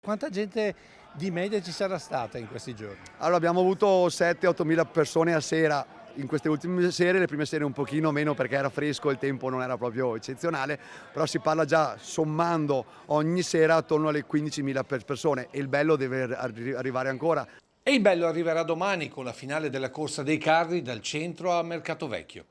Quanta gente di media ci sarà stata in questi giorni? Allora abbiamo avuto 7-8 mila persone a sera in queste ultime sere, le prime sere un pochino meno perché era fresco, il tempo non era proprio eccezionale, però si parla già sommando ogni sera attorno alle 15.000 persone e il bello deve arrivare ancora. E il bello arriverà domani con la finale della corsa dei carri dal centro a Mercato Vecchio.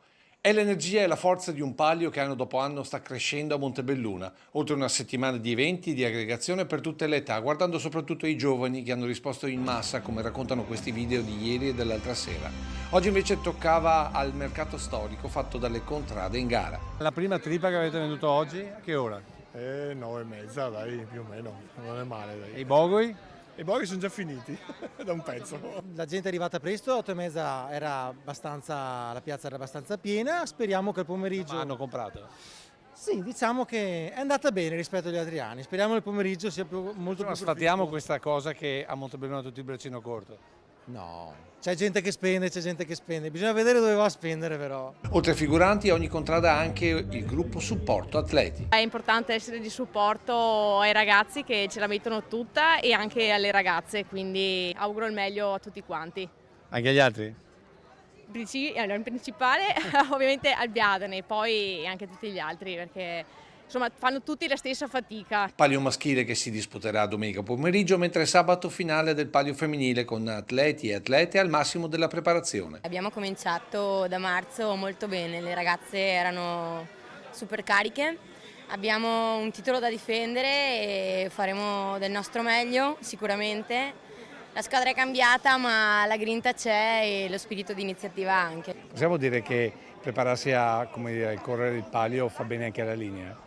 È l'energia e la forza di un Palio che anno dopo anno sta crescendo a Montebelluna, oltre una settimana di eventi e di aggregazione per tutte le età, guardando soprattutto i giovani che hanno risposto in massa, come raccontano questi video di ieri e dell'altra sera. Oggi invece toccava al mercato storico fatto dalle contrade in gara. La prima trippa che avete venduto oggi, a che ora? 9:30, dai, più o meno, non è male, dai. E i bogoi? I bogli sono già finiti, da un pezzo. La gente è arrivata presto, 8:30 la piazza era abbastanza piena, speriamo che il pomeriggio... Hanno comprato? Sì, diciamo che è andata bene rispetto agli altri anni, speriamo che il pomeriggio sia molto più Sfatiamo proficuo. questa cosa che a Montebelluna tutti il braccino corto. No, c'è gente che spende, bisogna vedere dove va a spendere però. Oltre ai figuranti, ogni contrada ha anche il gruppo supporto atleti. È importante essere di supporto ai ragazzi che ce la mettono tutta e anche alle ragazze, quindi auguro il meglio a tutti quanti. Anche agli altri? Allora, in principale ovviamente al Biadene, poi anche tutti gli altri perché insomma fanno tutti la stessa fatica. Palio maschile che si disputerà domenica pomeriggio, mentre sabato finale del palio femminile con atleti e atlete al massimo della preparazione. Abbiamo cominciato da marzo molto bene, le ragazze erano super cariche, abbiamo un titolo da difendere e faremo del nostro meglio sicuramente. La squadra è cambiata ma la grinta c'è e lo spirito di iniziativa anche. Possiamo dire che prepararsi a correre il palio fa bene anche alla linea?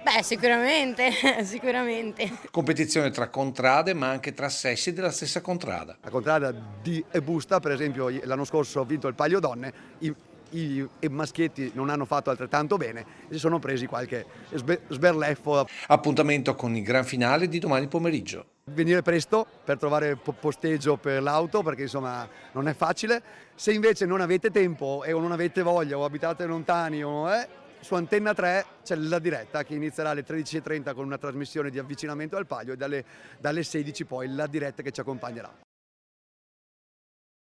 Beh, sicuramente, sicuramente. Competizione tra contrade ma anche tra sessi della stessa contrada. La contrada di Busta, per esempio, l'anno scorso ha vinto il Palio Donne, i maschietti non hanno fatto altrettanto bene e si sono presi qualche sberleffo. Appuntamento con il gran finale di domani pomeriggio. Venire presto per trovare posteggio per l'auto perché insomma non è facile. Se invece non avete tempo o non avete voglia o abitate lontani su Antenna 3 c'è la diretta che inizierà alle 13:30 con una trasmissione di avvicinamento al palio e dalle 16 poi la diretta che ci accompagnerà.